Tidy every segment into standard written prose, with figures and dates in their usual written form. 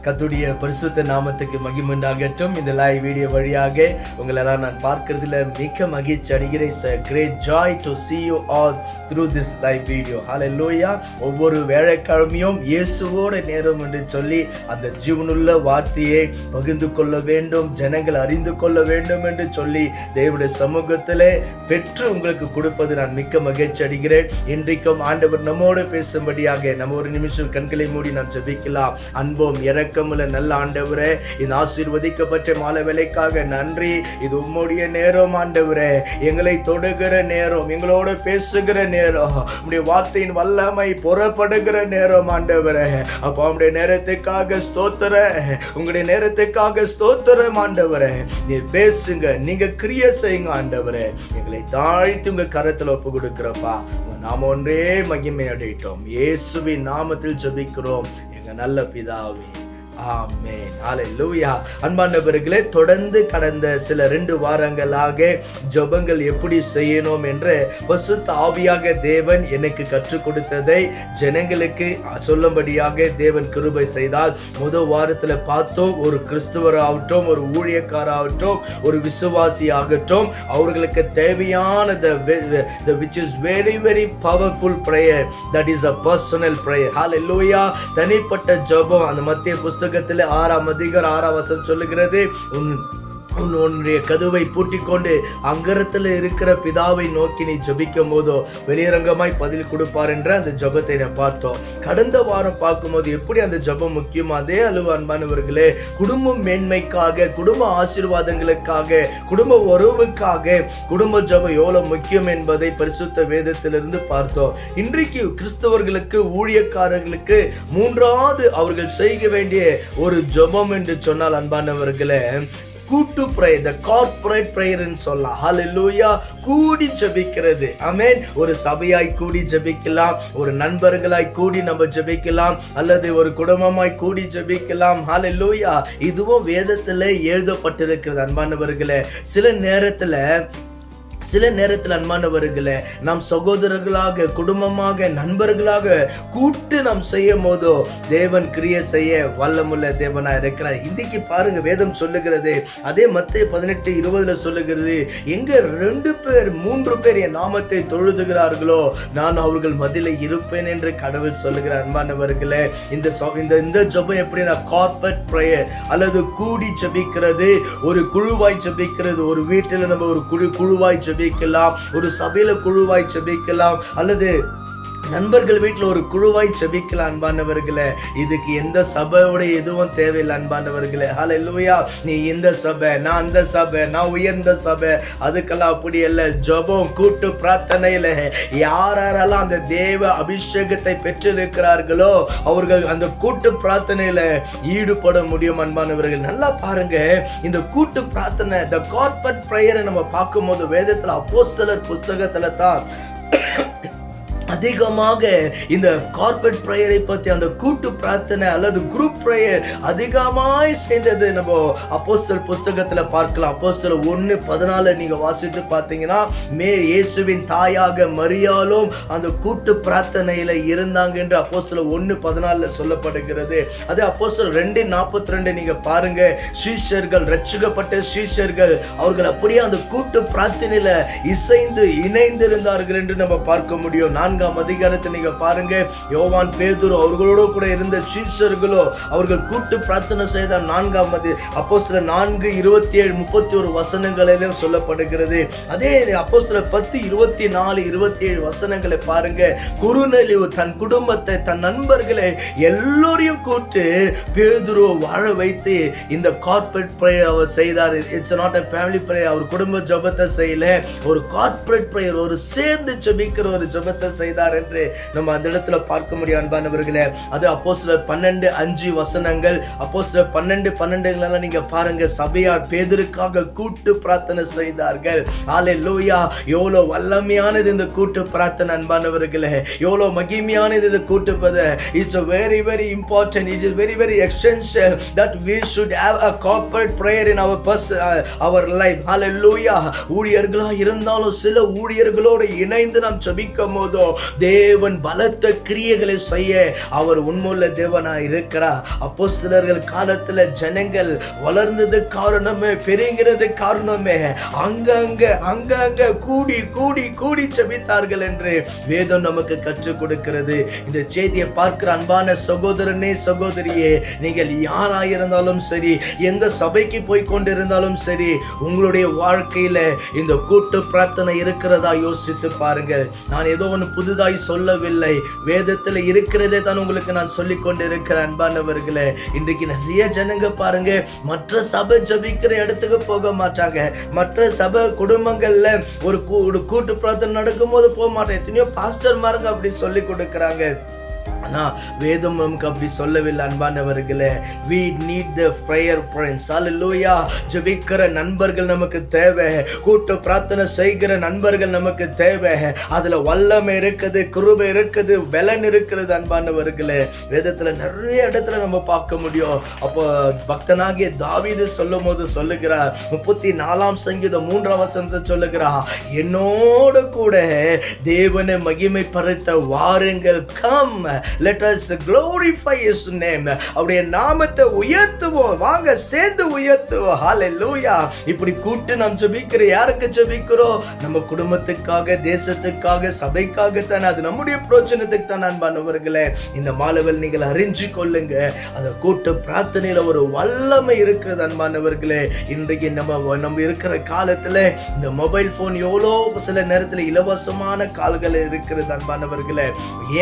கர்த்தருடைய பரிசுத்த நாமத்துக்கு மகிமை உண்டாகட்டும். இந்த லைவ் வீடியோ வழியாக உங்களெல்லாம் நான் பார்க்கிறதுல மிக்க மகிழ்ச்சி அடைகிறேன். It's a great joy to see you all through this live video. Hallelujah. ஒவ்வொரு வேளைக்கிழமையும் இயேசுவோட நேரம் என்று சொல்லி அந்த ஜீவனுள்ள வார்த்தையை பகிர்ந்து கொள்ள வேண்டும், ஜனங்கள் அறிந்து கொள்ள வேண்டும் என்று சொல்லி தேவனுடைய சமூகத்திலே பெற்று உங்களுக்கு கொடுப்பது நான் மிக்க மகிழ்ச்சி அடைகிறேன். இன்றைக்கும் ஆண்டவர் நம்மோடு பேசும்படியாக நம்ம ஒரு நிமிஷம் கண்களை மூடி நாம் ஜெபிக்கலாம். அன்போம் இரக்கமுள்ள நல்ல ஆண்டவரே, இந்த ஆசீர்வதிக்கப்பட்ட மாலை வேளைக்காக நன்றி. இது உம்முடைய நேரம் ஆண்டவரே, எங்களை தொடுகிற நேரம், எங்களோட பேசுகிற நேரம், உம்முடைய வார்த்தையின் வல்லமை புறப்படுகிற நேரம் ஆண்டவரே. அப்போ உம்முடைய நேரத்துக்காக ஸ்தோத்திரம், உங்களுடைய நேரத்துக்காக ஸ்தோத்திரம் ஆண்டவரே. நீ பேசுங்க, நீங்க கிரியை செய்யுங்க ஆண்டவரே. எங்களை தாழ்த்தி உங்க கரத்துல ஒப்பு கொடுக்கிறப்பா. நாம ஒன்றே மகிமை அடையிட்டோம். இயேசுவின் நாமத்தில் ஜெபிக்கிறோம் எங்க நல்ல பிதாவே, ஆமென். ஹல்லேலூயா. அன்பானவர்களே, தொடர்ந்து கடந்த சில 2 வாரங்களாக ஜெபங்கள் எப்படி செய்யணும் என்று பரிசுத்த ஆவியாக தேவன் எனக்கு கற்றுக் கொடுத்ததை ஜனங்களுக்கு சொல்லும்படியாக தேவன் கிருபை செய்தால், முதல் வாரத்துல பார்த்தோம், ஒரு கிறிஸ்துவர் ஆகட்டும், ஒரு ஊழியக்காராகட்டும், ஒரு விசுவாசி ஆகட்டும், அவர்களுக்கு தேவையான which is very very powerful prayer, that is a personal prayer. Hallelujah. தனிப்பட்ட ஜெபம். அந்த மத்திய புஸ்தகத்தில் 6ஆம் அதிகாரம் 6ஆம் வசனம் சொல்லுகிறது, உன்னுடைய கதவை பூட்டிக் கொண்டு அங்கரத்தில் இருக்கிற பிதாவை நோக்கி நீ ஜெபிக்கும் போதோ வெளியரங்கமாய் பதில் கொடுப்பார் என்ற அந்த ஜெபத்தை நான் பார்த்தோம். கடந்த வாரம் பார்க்கும்போது எப்படி அந்த ஜெபம் முக்கியம், அதே அளவு அன்பானவர்களே, குடும்ப மேன்மைக்காக, குடும்ப ஆசீர்வாதங்களுக்காக, குடும்ப உறவுக்காக குடும்ப ஜெபம் எவ்வளவு முக்கியம் என்பதை பரிசுத்த வேதத்திலிருந்து பார்த்தோம். இன்றைக்கு கிறிஸ்தவர்களுக்கு, ஊழியக்காரர்களுக்கு 3வது அவர்கள் செய்ய வேண்டிய ஒரு ஜெபம் என்று சொன்னால் அன்பானவர்களே, கூட்டு பிரேயர், the corporate prayer ன்னு சொல்லலாம். ஹல்லேலூயா. கூடி ஜெபிக்கிறது. ஆமென். ஒரு சபையாய் கூடி ஜெபிக்கலாம், ஒரு நண்பர்களாய் கூடி நம்ம ஜெபிக்கலாம், அல்லது ஒரு குடும்பமாய் கூடி ஜெபிக்கலாம். ஹல்லேலூயா. இதுவும் வேதத்துல எழுதப்பட்டிருக்கிறது அன்பானவர்களே. சில நேரத்தில் அன்பானவர்களே, நாம் சகோதரர்களாக, குடும்பமாக, நண்பர்களாக கூட்டு நாம் செய்யும் போதோ தேவன் கிரியை செய்ய வல்லமுள்ள தேவனா இருக்கிறார். இன்னைக்கு பாருங்க, வேதம் சொல்லுகிறது, அதே மத்தேயு 18:20 சொல்லுகிறது, எங்க 2 பேர் 3 பேர் என் நாமத்தை தொழுதுகிறார்களோ நான் அவர்கள் மத்தியில இருப்பேன் என்று கடவுள் சொல்லுகிறார். அன்பானவர்களே, இந்த ஜெபம் எப்படின்னா கார்பரேட் பிரேயர், அல்லது கூடி ஜெபிக்கிறது, ஒரு குழுவாய் ஜெபிக்கிறது. ஒரு வீட்டில் நம்ம ஒரு குழுவாய் ஜெபிக்கலாம், ஒரு சபையில குழுவாய் ஜெபிக்கலாம், அல்லது நண்பர்கள் வீட்டில் ஒரு குழுவாய் ஜெபிக்கலாம். அன்பானவர்களே, இதுக்கு எந்த சபையோட எதுவும் தேவையில்லை அன்பானவர்களே. ஹல்லேலூயா. நீ இந்த சபை, நான் அந்த சபை, நான் உயர்ந்த சபை, அதுக்கெல்லாம் அப்படி இல்லை. ஜெபம், கூட்டு பிரார்த்தனையில யாரெல்லாம் அந்த தேவ அபிஷேகத்தை பெற்றிருக்கிறார்களோ அவர்கள் அந்த கூட்டு பிரார்த்தனையில ஈடுபட முடியும் அன்பானவர்கள். நல்லா பாருங்க, இந்த கூட்டு பிரார்த்தனை, the corporate prayer நம்ம பார்க்கும்போது வேதத்துல அப்போஸ்தலர் புத்தகத்துல தான் அதிகமாக இந்த கார்பரேட் பிரேயரை பத்தி, அந்த கூட்டு பிரார்த்தனை அல்லது குரூப் பிரேயர் அதிகமாய் செய்தது நம்ம அப்போஸ்தலர் புஸ்தகத்துல பார்க்கலாம். அப்போஸ்தலர் 1:14 நீங்க வாசித்து பார்த்தீங்கன்னா, இயேசுவின் தாயாக மரியாளும் அந்த கூட்டு பிரார்த்தனையில இருந்தாங்க என்று அப்போஸ்தலர் 1:14 சொல்லப்படுகிறது. அதே அப்போஸ்தலர் 2:42 நீங்க பாருங்க, சீஷர்கள், ரட்சிக்கப்பட்ட சீஷர்கள், அவர்கள் அப்படியே அந்த கூட்டு பிரார்த்தனையில இணைந்திருந்தார்கள் என்று நம்ம பார்க்க முடியும். 4ஆம் அதிகாரத்தில் நீங்க பாருங்க, யோவான், பேதுரு அவர்களோடு கூட இருந்த சீஷர்களோ அவர்கள் கூட்டு பிரார்த்தனை செய்த 4ஆம் அப்போஸ்தலர் 4:27-31 வசனங்களிலும் சொல்லப்படுகிறது. அதே அப்போஸ்தலர் 10:24-27 வசனங்களை பாருங்க, குறுநலிவு தன் குடும்பத்தை, தன் நண்பர்களை எல்லோரையும் கூட்டு பேதுரு வாழ வைத்து இந்த கார்பரேட் பிரேயர் அவர் செய்தார். It's not a family prayer. அவர் குடும்ப ஜெபத்தை செய்யல, ஒரு கார்பரேட் பிரேயர், ஒரு சேர்ந்து ஜெபிக்கிற ஒரு ஜெபத்தை செய்தார் என்று நம்ம அந்த இடத்துல பார்க்க முடியும் அன்பானவர்களே. அது அப்போஸ்தலர் 12:5 வசனங்கள். அப்போஸ்தலர் 12:12 நீங்க பாருங்க, சபையார் பேதுருக்காக கூட்டு பிரார்த்தனை செய்தார்கள். ஹல்லேலூயா. எவ்வளவு வல்லமையானது இந்த கூட்டு பிரார்த்தனை அன்பானவர்களே, எவ்வளவு மகிமையானது இந்த கூட்டு பத. It's a very very important, it is very very essential that we should have a corporate prayer in our life. Hallelujah. ஊழியர்களா இருந்தாலும் சில ஊழியர்களோடு இணைந்து நாம் ஜெபிக்கும் போதோ தேவன் பலத்த கிரியைகளை செய்ய அவர் உண்மையுள்ள தேவனாய் இருக்கிறார். அப்போஸ்தலர்கள் காலத்துல ஜனங்கள் வளர்ந்தது காரணமே, பெருங்கிறது காரணமே, அங்கங்க கூடி கூடி கூடி ஜெபித்தார்கள் என்று வேதம் நமக்கு கற்றுக் கொடுக்கிறது. இந்த செய்தியை பார்க்கிற அன்பான சகோதரனே, சகோதரியே, நீங்கள் யாராயிருந்தாலும் சரி, எந்த சபைக்கு போய் கொண்டிருந்தாலும் சரி, உங்களுடைய வாழ்க்கையில இந்த கூட்டு பிரார்த்தனை இருக்கிறதா யோசித்து பாருங்கள். நான் ஏதோ ஒன்று புதுதாய் சொல்லவில்லை, வேதத்தில் இருக்கிறதே தான் உங்களுக்கு நான் சொல்லிக் கொண்டு இருக்கிற அன்பானவர்களே. இன்றைக்கு நிறைய ஜனங்க பாருங்க, மற்ற சபை ஜபிக்கிற இடத்துக்கு போக மாட்டாங்க, மற்ற சபை குடும்பங்கள்ல ஒரு கூட்டு பிரார்த்தனை நடக்கும் போது போக மாட்டாங்க. எத்தனையோ பாஸ்டர் மாருங்க அப்படி சொல்லி கொடுக்கிறாங்க. ஆனா வேதம் நமக்கு அப்படி சொல்லவில்லை அன்பானவர்களே. we need the prayer friends. hallelujah. ஜெபிக்கிற நண்பர்கள் நமக்கு தேவை, கூட்டு பிரார்த்தனை செய்கிற நண்பர்கள் நமக்கு தேவை. அதுல வல்லமை இருக்குது, கிருபை இருக்குது, பலன் இருக்கிறது அன்பானவர்களே. வேதத்துல நிறைய இடத்துல நம்ம பார்க்க முடியும். அப்போ பக்தனாகிய தாவீது சொல்லும் போது சொல்லுகிறார், 34ஆம் சங்கீதம் 3ஆம் வசனத்தை சொல்லுகிறார், என்னோடு கூட தேவனை மகிமைப்படுத்த வாருங்கள், come let us glorify his name. அவருடைய நாமத்தை உயர்த்துவோம், வாங்க சேர்ந்து உயர்த்துவோம். ஹalleluya. இப்படி கூட்டு நாம் ஜெபிக்கிற யாருக்கு ஜெபிக்கிறோம்? நம்ம குடும்பத்துக்காக, தேசத்துக்காக, சபைக்காக தான். அது நம்முடைய பிரயோஜனத்துக்கு தான் அன்பானவர்களே. இந்த மாலவல் நீங்கள் அறிஞ்சு கொள்ளுங்க, அந்த கூட்டு பிரார்த்தனையில ஒரு வல்லமை இருக்கிறது அன்பானவர்களே. இன்றைக்கு நம்ம இருக்கிற காலத்துல இந்த மொபைல் போன் எவ்வளோ சில நேரத்தில் இலவசமான கால்கள் இருக்கிறது அன்பானவர்களே.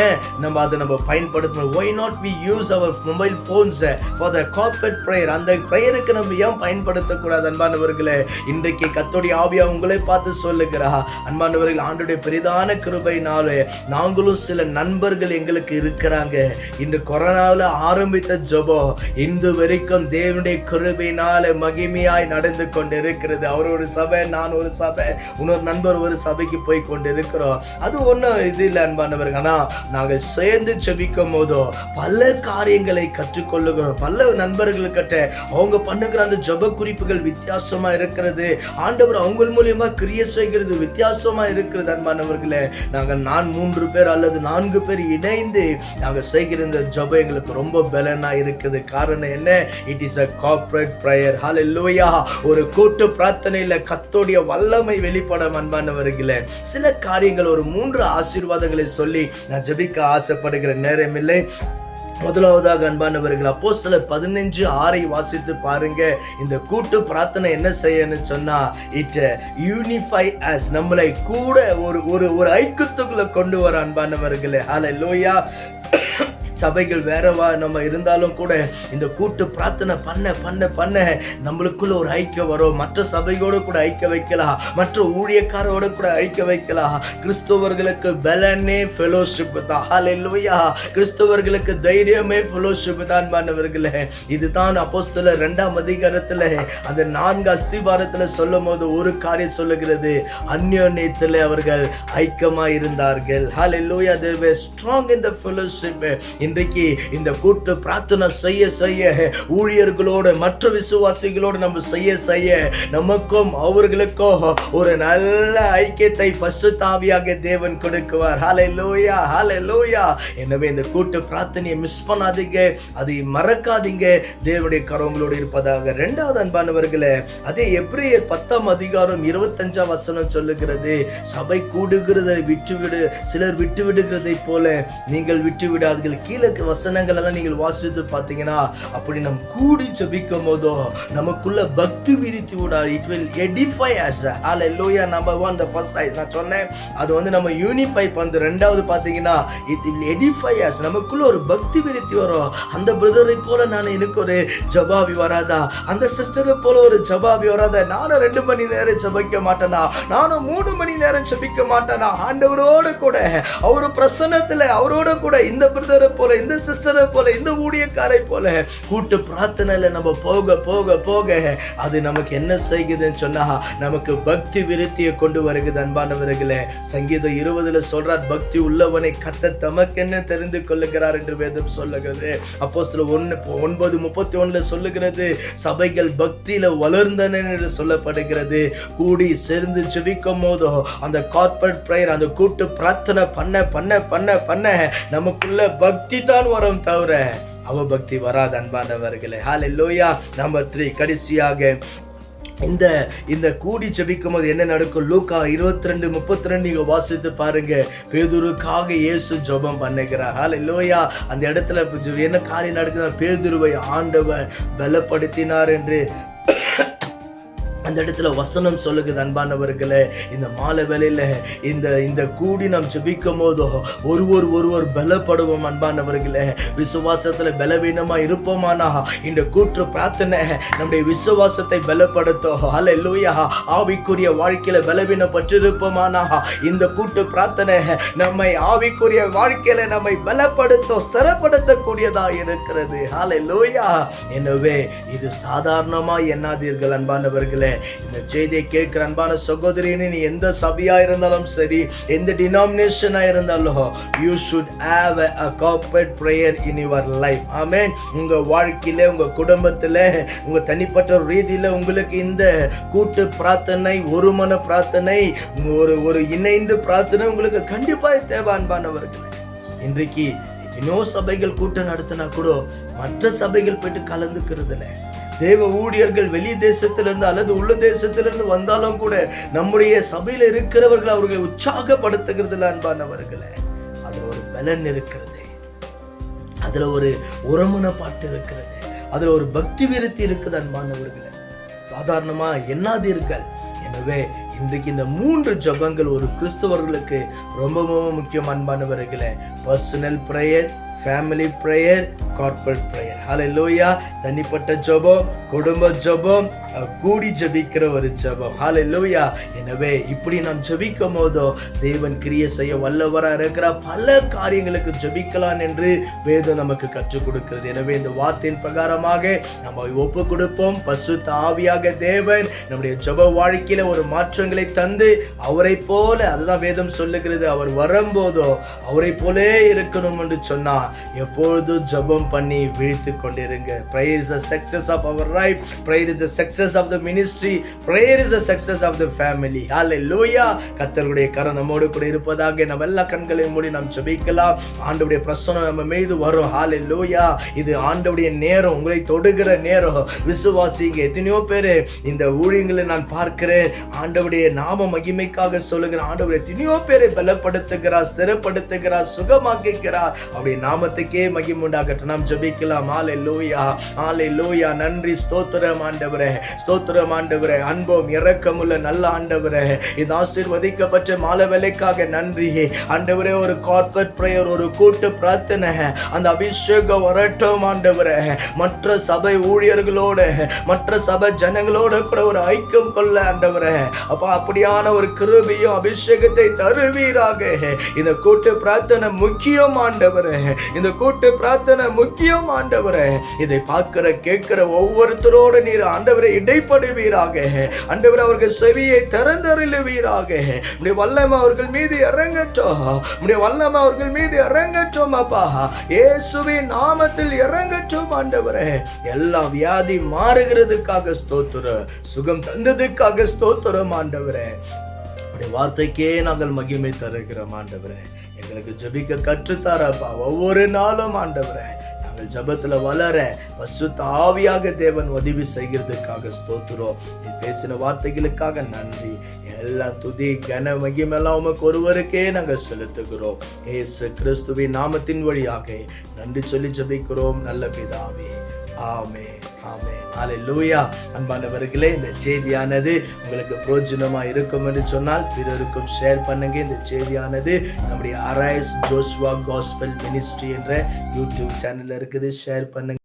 ஏன் நம்ம பயன்படுத்தணும்? why not we use our mobile phones for the corporate prayer? அந்த பிரேயருக்கு நம்ம ஏன் பயன்படுத்தக்கூடாது அன்பானவர்களே? இன்றைக்கு கர்த்தருடைய ஆவியா உங்களை பார்த்து சொல்லுகிறா, அன்பானவர்கள், ஆண்டவருடைய பெரிதான கிருபையினாலே நாங்களும் சில நண்பர்கள் எங்களுக்கு இருக்கிறாங்க. இந்த கொரோனாவில் ஆரம்பித்த ஜெபம் இன்று வரைக்கும் தேவனுடைய கிருபையினாலே மகிமையாய் நடந்து கொண்டு இருக்கிறது. அவர் ஒரு சபை, நான் ஒரு சபை, இன்னொரு நண்பர் ஒரு சபைக்கு போய் கொண்டு இருக்கிறோம். அது ஒன்றும் இது இல்லை அன்பானவர்கள். ஆனால் நாங்கள் சேர்ந்து ஜெபிக்கும் போதோ பல காரியங்களை கற்றுக்கொள்ளுகிறோம். பல நண்பர்கள்கிட்ட அவங்க பண்ணுகிற அந்த ஜெப குறிப்புகள் வித்தியாசமா இருக்கிறது. ஆண்டவர் அவங்க மூலியமா கிரியை செய்கிறது வித்தியாசமா இருக்கிறது அன்பானவர்களே. நாங்கள் 3 பேர் அல்லது 4 பேர் இணைந்து நாங்கள் செய்கிற இந்த ஜெபம் எங்களுக்கு ரொம்ப பலனா இருக்குது. காரணம் என்ன? It is a corporate prayer. hallelujah. ஒரு கூட்டு பிரார்த்தனையில கர்த்தருடைய வல்லமை வெளிப்படும் அன்பானவர்களே. சில காரியங்கள், ஒரு 3 ஆசீர்வாதங்களை சொல்லி நான் ஜெபிக்க ஆசைப்படுகிற நேரம் இல்லை. முதலாவதாக அன்பானவர்கள், அப்போஸ்தலர் 15:6 வாசித்து பாருங்க. இந்த கூட்டு பிரார்த்தனை என்ன செய்யணும்னு சொன்னா, இட் யூனிஃபை அஸ், நம்மளை கூட ஒரு ஐக்கியத்துக்குள்ள கொண்டு வர அன்பானவர்களே. ஹalleluya. சபைகள் வேறவா நம்ம இருந்தாலும் கூட இந்த கூட்டு பிரார்த்தனை பண்ண நம்மளுக்குள்ள ஒரு ஐக்கியம் வரும். மற்ற சபையோடு கூட ஐக்கிய வைக்கலாம், மற்ற ஊழியக்காரோட கூட ஐக்கிய வைக்கலாம். கிறிஸ்தவர்களுக்கு பலனே ஃபெலோஷிப் தான். ஹalleluya. கிறிஸ்தவர்களுக்கு தைரியமே ஃபெலோஷிப் தான் அன்பானவர்களே. இதுதான் அப்போஸ்தலர் 2ஆம் அதிகாரத்துல அந்த 4 அஸ்திபாரத்துல சொல்லும் போது ஒரு காரியம் சொல்லுகிறது, அந்யோன்யத்திலே அவர்கள் ஐக்கியமா இருந்தார்கள். ஹalleluya. They were strong in the fellowship. இன்றைக்கு இந்த கூட்டு பிரார்த்தனை செய்ய ஊழியர்களோடு, மற்ற விசுவாசிகளோடு நம்ம செய்ய நமக்கும் அவர்களுக்கும் ஒரு நல்ல ஐக்கியத்தை பரிசுத்த ஆவியாக தேவன் கொடுக்குவார். ஹalleluya, ஹalleluya. எனவே இந்த கூட்டு பிரார்த்தனையை மிஸ் பண்ணாதீங்க, அதை மறக்காதீங்க. தேவனுடைய கரங்களோடு இருப்பதாக. 2வது அன்பானவர்களே, அதே எபிரேயர் 10ஆம் அதிகாரம் 25ஆம் வசனம் சொல்லுகிறது, சபை கூடுகிறதை விட்டுவிடு, சிலர் விட்டு விடுகிறதை போல நீங்கள் விட்டு விடாதீர்கள். கீழே வசனங்கள் எல்லாம் நீங்கள் வாசித்து பார்த்தீங்கன்னா, அப்படி நம் கூடி ஜெபிக்கும் போதோ நமக்குள்ள பக்தி விருத்தி விட, it will edify us. Hallelujah. Number 1 the first நான் சொன்னேன், அது நம்ம யூனிஃபை பண்ணு. 2வது பார்த்தீங்கன்னா, இட் வில் எடிஃபை us. நமக்குள்ள ஒரு பக்தி விருத்தி வரும். அந்த பிரதரை போல எனக்கு ஒரு ஜபாவி வராதா, அந்த சிஸ்டரை போல ஒரு ஜபாவி வராதா, நானும் 2 மணி நேரம் ஜபிக்க மாட்டேனா, நானும் 3 மணி நேரம் ஜபிக்க மாட்டேனா, ஆண்டவரோடு கூட அவர் பிரசன்னத்துல அவரோட கூட இந்த பிரதரை போல போல, இந்த சிஸ்டரை போல, இந்த ஊழியக்காரை போல கூட்டு பிரார்த்தனையில நம்ம போக போக போக அது நமக்கு என்ன செய்யுதுன்னு சொன்னா நமக்கு பக்தி விருத்தியை கொண்டு வருகிறது. அன்பானவர்களே, சங்கீதம் 20 சொல்றார், பக்தி உள்ளவனை கர்த்தர் தமக்கென்ன தெரிந்து கொள்ளுகிறார் என்று வேதம் சொல்லுகிறது. அப்போஸ்தலர் 9:31 சொல்லுகிறது, சபைகள் பக்தியில வளர்ந்தன என்று சொல்லப்படுகிறது. கூடி சேர்ந்து ஜெபிக்கும் போதோ அந்த கார்ப்பரேட் பிரேயர், அந்த கூட்டு பிரார்த்தனை பண்ண பண்ண பண்ண பண்ண நமக்குள்ள பக்தி தான் வரும் தவிர அவபக்தி வராது. அன்பானவர்களே, ஹல்லேலூயா. நம்பர் 3, கடைசியாக இந்த கூடி ஜெபிக்கும் போது என்ன நடக்கும்? லூக்கா 22:32 நீங்க வாசித்து பாருங்க. பேதுருக்காக இயேசு ஜெபம் பண்ணுகிறார். ஹல்லேலூயா. அந்த இடத்துல என்ன காரியம் நடக்குது? பேதுருவை ஆண்டவர் பலப்படுத்தினார் என்று அந்த இடத்துல வசனம் சொல்லுகிறது. அன்பானவர்களே, இந்த மாலை வேளையில இந்த கூடி நாம் ஜெபிக்கும் போதோ ஒருவர் பலப்படுவோம். அன்பானவர்களே, விசுவாசத்துல பலவீனமா இருப்போமானா இந்த கூற்று பிரார்த்தனை நம்முடைய விசுவாசத்தை பலப்படுத்தும். ஹல்லேலூயா. ஆவிக்குரிய வாழ்க்கையில பலவீனப்பட்டிருப்போமானா இந்த கூட்டு பிரார்த்தனை நம்மை ஆவிக்குரிய வாழ்க்கையில நம்மை பலப்படுத்தும், ஸ்திரப்படுத்தக்கூடியதா இருக்கிறது. ஹல்லேலூயா. எனவே இது சாதாரணமா எண்ணாதீர்கள். அன்பானவர்களே, இந்த செய்தியை கேட்கிற அன்பான சகோதரியே, நீ எந்த சபையா இருந்தாலும் சரி, எந்த டினாமினேஷனா இருந்தாலும், you should have a corporate prayer in your life. ஆமென். உங்க வாழ்க்கையில, உங்க குடும்பத்துல, உங்க தனிப்பட்ட ரீதியில உங்களுக்கு இந்த கூட்டு பிரார்த்தனை, ஒரு மன பிரார்த்தனை, ஒரு இணைந்து பிரார்த்தனை உங்களுக்கு கண்டிப்பா தேவை. அன்பானவர்களே, இன்றைக்கு இன்னும் சபைகள் கூட்டம் நடத்தினா கூட மற்ற சபைகள் போயிட்டு கலந்துக்கிறதுல, தேவ ஊழியர்கள் வெளி தேசத்திலிருந்து அல்லது உள்ள தேசத்திலிருந்து வந்தாலும் கூட நம்முடைய சபையில இருக்கிறவர்கள் அவர்களை உற்சாகப்படுத்துகிறதுல அன்பானவர்களே, அதுல ஒரு பலன் இருக்கிறது, அதுல ஒரு உரமன பாட்டு இருக்கிறது, அதுல ஒரு பக்தி விருத்தி இருக்குது. அன்பானவர்களே, சாதாரணமா எண்ணாதீர்கள். எனவே இன்றைக்கு இந்த 3 ஜெபங்கள் ஒரு கிறிஸ்தவர்களுக்கு ரொம்பவும் முக்கியம். அன்பானவர்களே, personal prayer, family prayer, corporate prayer. ஹல்லேலூயா. தனிப்பட்ட ஜெபம், குடும்ப ஜெபம், கூடி ஜெபிக்கிற ஒரு ஜெபம். ஹல்லேலூயா. எனவே இப்படி நாம் ஜெபிக்கும் போதோ தேவன் கிரியை செய்ய வல்லவரா இருக்கிற பல காரியங்களுக்கு ஜெபிக்கலாம் என்று வேதம் நமக்கு கற்றுக் கொடுக்கிறது. எனவே இந்த வார்த்தையின் பிரகாரமாக நம்ம ஒப்பு கொடுப்போம். பரிசுத்த ஆவியாக தேவன் நம்முடைய ஜெப வாழ்க்கையில ஒரு மாற்றங்களை தந்து அவரை போல, அதுதான் வேதம் சொல்லுகிறது, அவர் வரும்போதோ அவரை போலே இருக்கணும் என்று சொன்னார். எப்பொழுதும் ஜெபம் பண்ணி விழித்து கொண்டிருங்க. Prayer is the success of our life. Prayer is the success of the ministry. Prayer is the success of the family. Hallelujah. கர்த்தருடைய கரம் நம்மோடு கூட இருப்பதாக. நம்ம எல்லா கண்களையும் மூடி நாம் ஜெபிக்கலாம். ஆண்டவருடைய பிரசன்னம் நம்ம மீது வரும். Hallelujah. இது ஆண்டவருடைய நேரம், உங்களை தொடுகிற நேரம். விசுவாசிங்க. எத்தனையோ பேர் இந்த ஊழியங்களை நான் பார்க்கிறேன். ஆண்டவருடைய நாம மகிமைக்காக சொல்லுகிறேன். ஆண்டவர் எத்தனையோ பேரை பலப்படுத்துகிறார், ஸ்திரப்படுத்துகிறார், சுகமாக்குகிறார். அவருடைய நாமத்துக்கே மகிமை உண்டாகட்டும். நாம் ஜெபிக்கலாம். ஹல்லேலூயா, ஹல்லேலூயா. நன்றி, ஸ்தோத்திரம் ஆண்டவரே, ஸ்தோத்திரம் ஆண்டவரே. அன்பும் இரக்கமுள்ள நல்ல ஆண்டவரே, இந்த ஆசீர்வதிக்கப்பட்ட மாலை வேளைக்காக நன்றி ஆண்டவரே. ஒரு கார்ப்பரேட் பிரேயர், ஒரு கூட்டு பிரார்த்தனை, அந்த அபிஷேகம் வரட்டும் ஆண்டவரே. மற்ற சபை ஊழியர்களோட, மற்ற சபை ஜனங்களோட கூட ஒரு ஐக்கியம் கொள்ள ஆண்டவரே. அப்ப அப்படியான ஒரு கிருபையும் அபிஷேகத்தை தருவீராக. இந்த கூட்டு பிரார்த்தனை முக்கியம் ஆண்டவரே, இந்த கூட்டு பிரார்த்தனை முக்கியம் ஆண்டவரே. இதை பார்க்கிற கேட்கிற ஒவ்வொருத்தரோட நீர் ஆண்டவரை இடைப்படுவீராக. ஆண்டவரே, அவர்கள் செவியை திறந்தருளுவீராக. உம்முடைய வல்லமை அவர்கள் மீது இறங்கட்டும், உம்முடைய வல்லமை அவர்கள் மீது இறங்கட்டும் அப்பா. இயேசுவின் நாமத்தில் இறங்கட்டும் ஆண்டவரே. எல்லா வியாதி மாறுகிறதுக்காக ஸ்தோத்திரம், சுகம் தந்ததுக்காக ஸ்தோத்திரம் ஆண்டவரே. உம்முடைய வார்த்தைக்கே நாங்கள் மகிமை தருகிறோம் ஆண்டவரே. எங்களுக்கு ஜெபிக்க கற்றுத்தாரப்பா ஒவ்வொரு நாளும் ஆண்டவரே. நாங்கள் ஜெபத்துல வளர பரிசுத்த ஆவியாக தேவன் உதவி செய்கிறதுக்காக ஸ்தோத்திரம். நீ பேசின வார்த்தைகளுக்காக நன்றி. எல்லா துதி கன மகிமையெல்லாம் உமக்கு ஒருவருக்கே நாங்கள் செலுத்துகிறோம். இயேசு கிறிஸ்துவின் நாமத்தின் வழியாக நன்றி சொல்லி ஜெபிக்கிறோம் நல்ல பிதாவே. ஆமென், ஆமென். ஹல்லேலூயா. அன்பானவர்களே, இந்த செய்தியானது உங்களுக்கு பிரயோஜனமா இருக்கும் என்று சொன்னால் பிறருக்கும் ஷேர் பண்ணுங்க. இந்த செய்தியானது நம்முடைய அரைஸ் ஜோஷுவா காஸ்பல் மினிஸ்ட்ரி என்ற யூடியூப் சேனல்ல இருக்குது. ஷேர் பண்ணுங்க.